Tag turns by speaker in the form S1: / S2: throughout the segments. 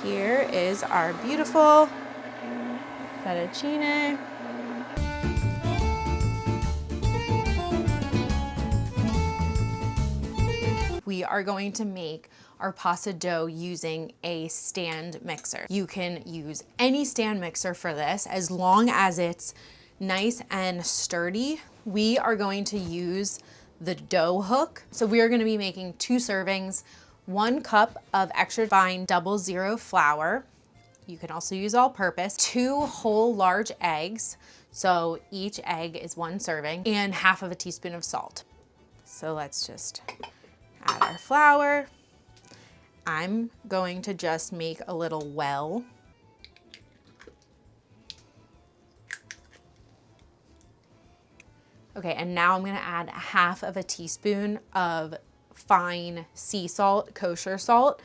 S1: here is our beautiful fettuccine. We are going to make our pasta dough using a stand mixer. You can use any stand mixer for this as long as it's nice and sturdy. We are going to use the dough hook. So we are going to be making 2 servings, 1 cup of extra fine 00 flour. You can also use all purpose, 2 whole large eggs. So each egg is 1 serving, and half of a teaspoon of salt. So let's just add our flour. I'm going to just make a little well. Okay, and now I'm gonna add half of a teaspoon of fine sea salt, kosher salt.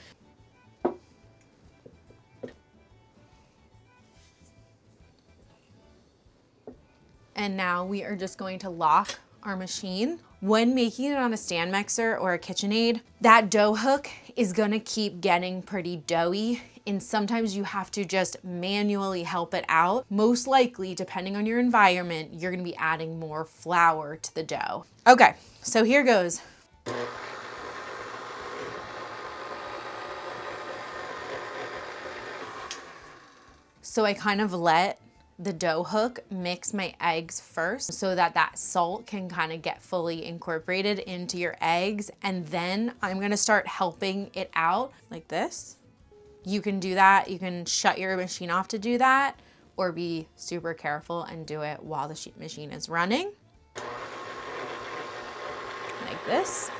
S1: And now we are just going to lock our machine. When making it on a stand mixer or a KitchenAid, that dough hook is gonna keep getting pretty doughy, and sometimes you have to just manually help it out. Most likely, depending on your environment, you're gonna be adding more flour to the dough. Okay, so here goes. So I kind of let the dough hook mix my eggs first so that that salt can kind of get fully incorporated into your eggs. And then I'm gonna start helping it out like this. You can do that. You can shut your machine off to do that, or be super careful and do it while the machine is running. Like this.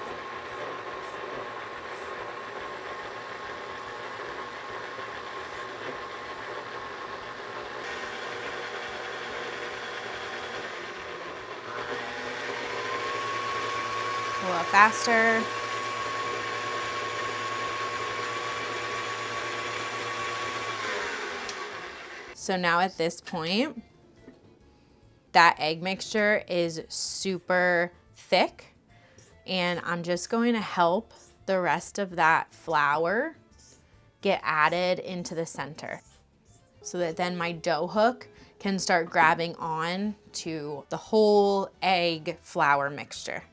S1: A little faster. So now at this point, that egg mixture is super thick, and I'm just going to help the rest of that flour get added into the center so that then my dough hook can start grabbing on to the whole egg flour mixture.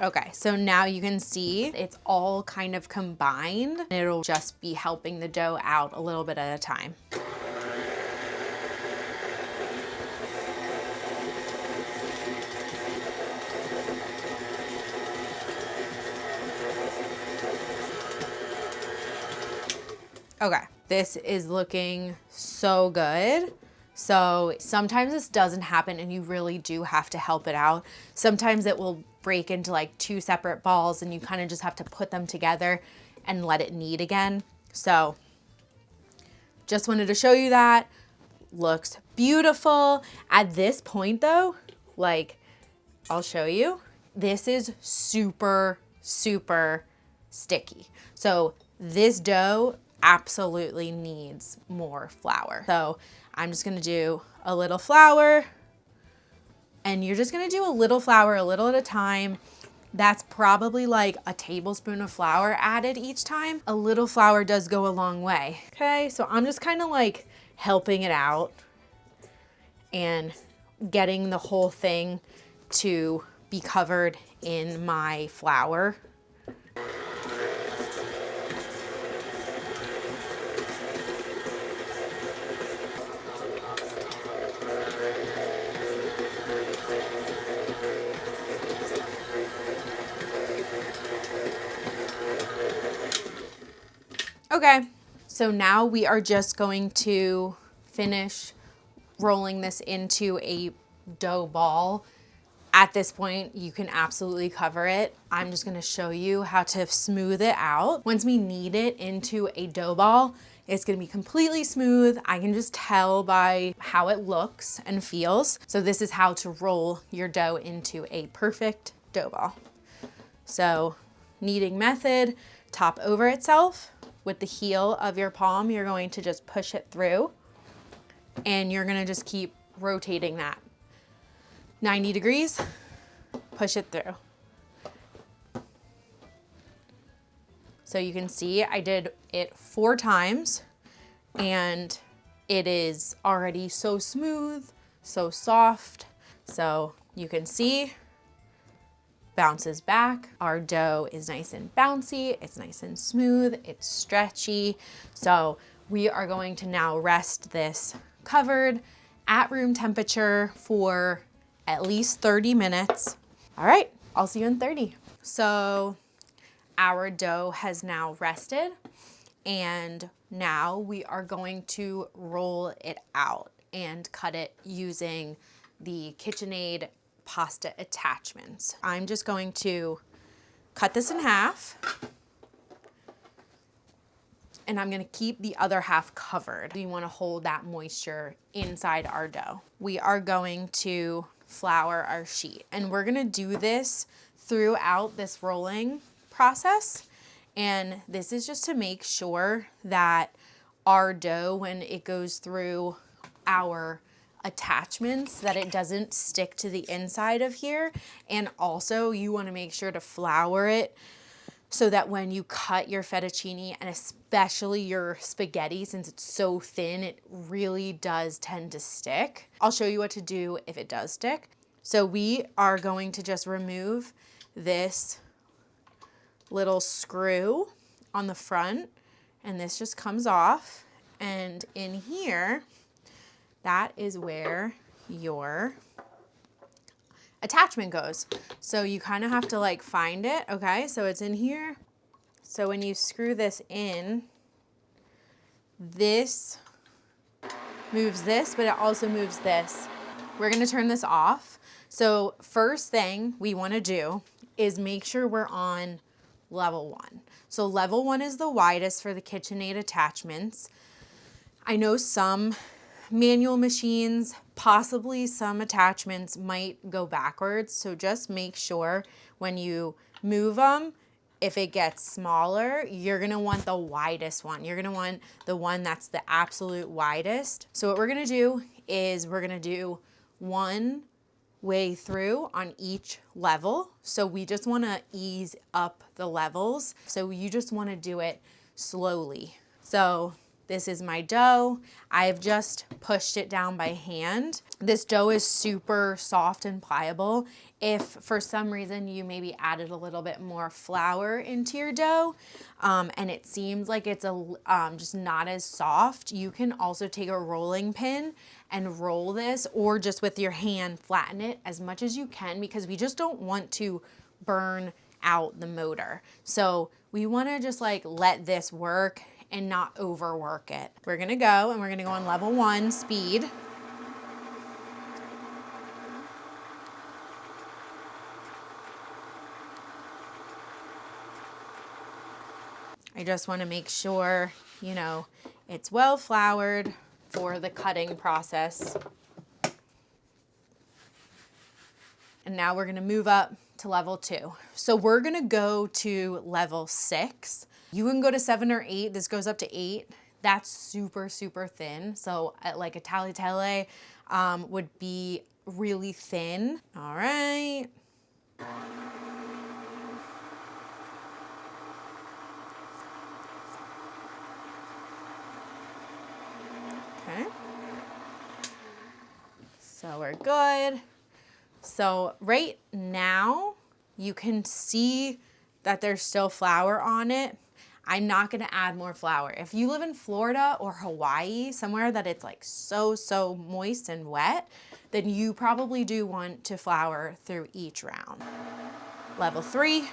S1: Okay, so now you can see it's all kind of combined. It'll just be helping the dough out a little bit at a time. Okay, this is looking so good. So sometimes this doesn't happen and you really do have to help it out. Sometimes it will break into like 2 separate balls and you kind of just have to put them together and let it knead again. So just wanted to show you that. Looks beautiful. At this point though, like I'll show you, this is super, super sticky. So this dough absolutely needs more flour. So I'm just gonna do a little flour, and you're just gonna do a little flour, a little at a time. That's probably like a tablespoon of flour added each time. A little flour does go a long way. Okay, so I'm just kind of like helping it out and getting the whole thing to be covered in my flour. Okay, so now we are just going to finish rolling this into a dough ball. At this point, you can absolutely cover it. I'm just gonna show you how to smooth it out. Once we knead it into a dough ball, it's gonna be completely smooth. I can just tell by how it looks and feels. So this is how to roll your dough into a perfect dough ball. So kneading method, top over itself. With the heel of your palm, you're going to just push it through, and you're gonna just keep rotating that 90 degrees push it through. So you can see I did it 4 times and it is already so smooth, so soft. So you can see, bounces back. Our dough is nice and bouncy, it's nice and smooth, it's stretchy. So we are going to now rest this covered at room temperature for at least 30 minutes. All right, I'll see you in 30. So our dough has now rested and now we are going to roll it out and cut it using the KitchenAid pasta attachments. I'm just going to cut this in half and I'm gonna keep the other half covered. We wanna hold that moisture inside our dough. We are going to flour our sheet and we're gonna do this throughout this rolling process. And this is just to make sure that our dough, when it goes through our attachments, that it doesn't stick to the inside of here. And also you want to make sure to flour it so that when you cut your fettuccine and especially your spaghetti, since it's so thin, it really does tend to stick. I'll show you what to do if it does stick. So we are going to just remove this little screw on the front and this just comes off, and in here that is where your attachment goes. So you kind of have to like find it. Okay, so it's in here. So when you screw this in, this moves this, but it also moves this. We're gonna turn this off. So first thing we wanna do is make sure we're on level 1. So level 1 is the widest for the KitchenAid attachments. I know some manual machines, possibly some attachments might go backwards. So just make sure when you move them, if it gets smaller, you're gonna want the widest one. You're gonna want the one that's the absolute widest. So what we're gonna do is we're gonna do one way through on each level. So we just wanna ease up the levels. So you just wanna do it slowly. So this is my dough. I've just pushed it down by hand. This dough is super soft and pliable. If for some reason you maybe added a little bit more flour into your dough and it seems like it's just not as soft, you can also take a rolling pin and roll this, or just with your hand flatten it as much as you can, because we just don't want to burn out the motor. So we wanna just like let this work and not overwork it. We're gonna go and we're gonna go on level 1 speed. I just wanna make sure, you know, it's well floured for the cutting process. And now we're gonna move up to level 2. So we're gonna go to level 6. You can go to 7 or 8. This goes up to 8. That's super, super thin. So like a tagliatelle would be really thin. All right. Okay. So we're good. So right now you can see that there's still flour on it. I'm not gonna add more flour. If you live in Florida or Hawaii, somewhere that it's like so moist and wet, then you probably do want to flour through each round. Level 3.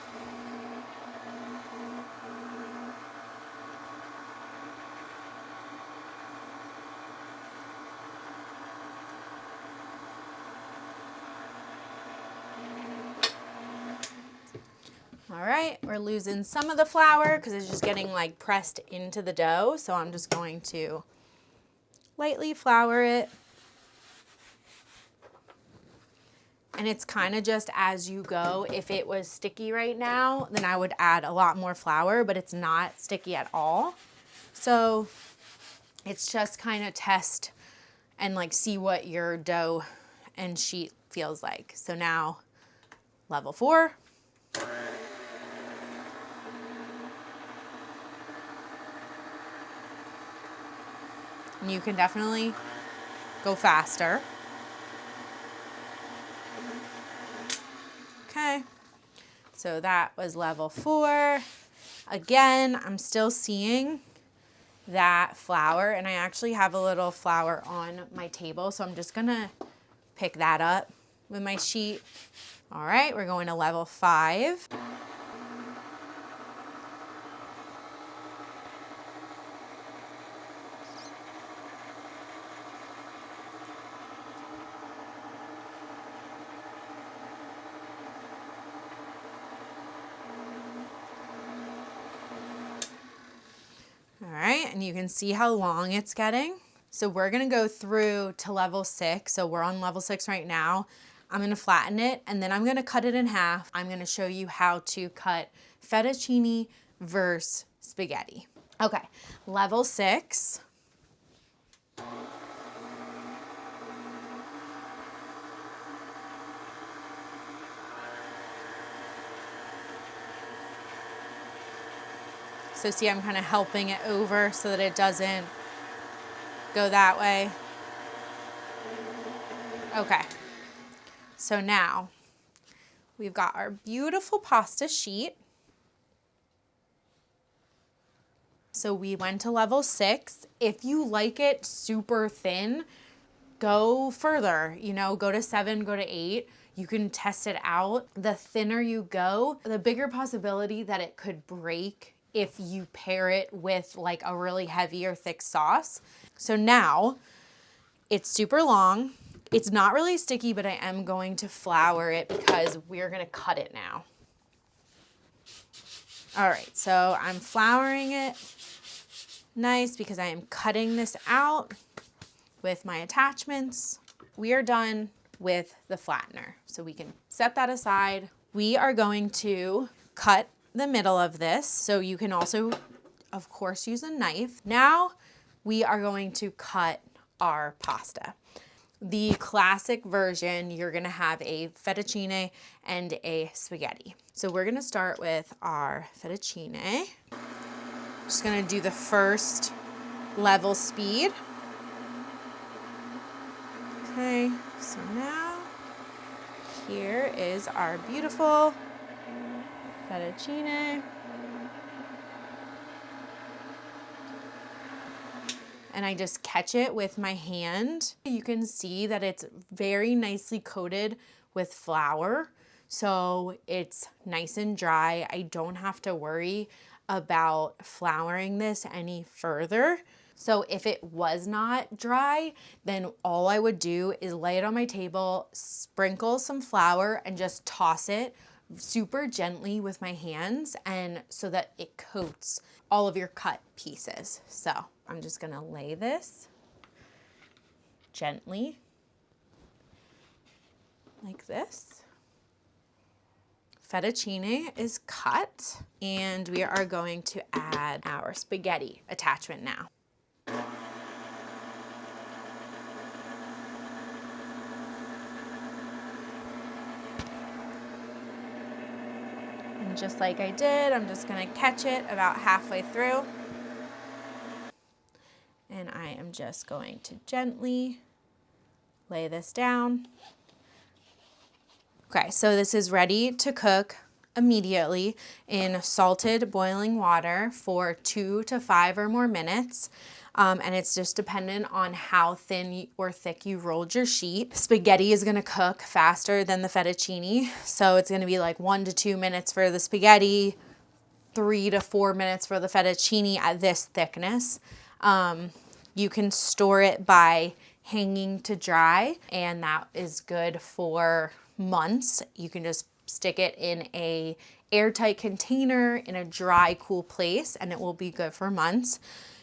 S1: All right, we're losing some of the flour because it's just getting like pressed into the dough. So I'm just going to lightly flour it. And it's kind of just as you go. If it was sticky right now, then I would add a lot more flour, but it's not sticky at all. So it's just kind of test and like see what your dough and sheet feels like. So now level 4. And you can definitely go faster. Okay, so that was level 4. Again, I'm still seeing that flour, and I actually have a little flour on my table, so I'm just gonna pick that up with my sheet. All right, we're going to level 5. All right, and you can see how long it's getting. So we're gonna go through to level 6. So we're on level 6 right now. I'm gonna flatten it, and then I'm gonna cut it in half. I'm gonna show you how to cut fettuccine versus spaghetti. Okay, level 6. So see, I'm kind of helping it over so that it doesn't go that way. Okay, so now we've got our beautiful pasta sheet. So we went to level 6. If you like it super thin, go further, you know, go to 7, go to 8. You can test it out. The thinner you go, the bigger possibility that it could break if you pair it with like a really heavy or thick sauce. So now it's super long. It's not really sticky, but I am going to flour it because we're gonna cut it now. All right, so I'm flouring it nice because I am cutting this out with my attachments. We are done with the flattener, so we can set that aside. We are going to cut the middle of this, so you can also, of course, use a knife. Now we are going to cut our pasta. The classic version, you're gonna have a fettuccine and a spaghetti. So we're gonna start with our fettuccine. Just gonna do the first level speed. Okay, so now here is our beautiful fettuccine. And I just catch it with my hand. You can see that it's very nicely coated with flour, so it's nice and dry. I don't have to worry about flouring this any further. So if it was not dry, then all I would do is lay it on my table, sprinkle some flour, and just toss it super gently with my hands, and so that it coats all of your cut pieces. So I'm just gonna lay this gently like this. Fettuccine is cut, and we are going to add our spaghetti attachment now. And just like I did, I'm just gonna catch it about halfway through. And I am just going to gently lay this down. Okay, so this is ready to cook immediately in salted boiling water for 2 to 5 or more minutes. And it's just dependent on how thin or thick you rolled your sheet. Spaghetti is gonna cook faster than the fettuccine. So it's gonna be like 1 to 2 minutes for the spaghetti, 3 to 4 minutes for the fettuccine at this thickness. You can store it by hanging to dry, and that is good for months. You can just stick it in a airtight container in a dry, cool place, and it will be good for months.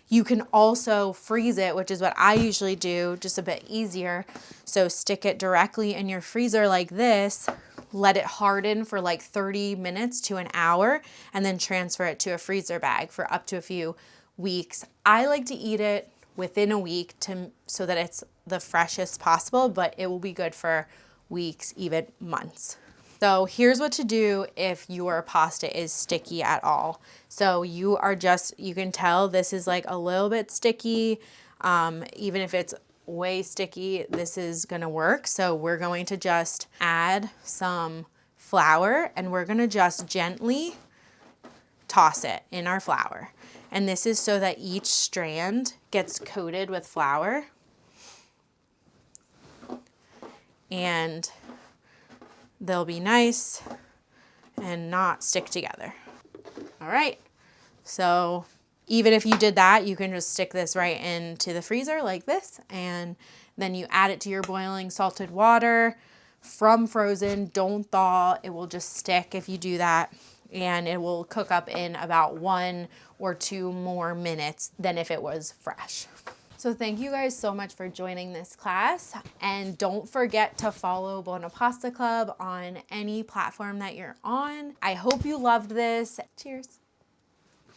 S1: You can also freeze it, which is what I usually do, just a bit easier. So stick it directly in your freezer like this, let it harden for like 30 minutes to an hour, and then transfer it to a freezer bag for up to a few weeks. I like to eat it within a week so that it's the freshest possible, but it will be good for weeks, even months. So here's what to do if your pasta is sticky at all. So you can tell this is like a little bit sticky. Even if it's way sticky, this is gonna work. So we're going to just add some flour and we're gonna just gently toss it in our flour. And this is so that each strand gets coated with flour. And they'll be nice and not stick together. All right, so even if you did that, you can just stick this right into the freezer like this, and then you add it to your boiling salted water from frozen. Don't thaw, it will just stick if you do that, and it will cook up in about 1 or 2 more minutes than if it was fresh. So thank you guys so much for joining this class, and don't forget to follow Buona Pasta Club on any platform that you're on. I hope you loved this. Cheers.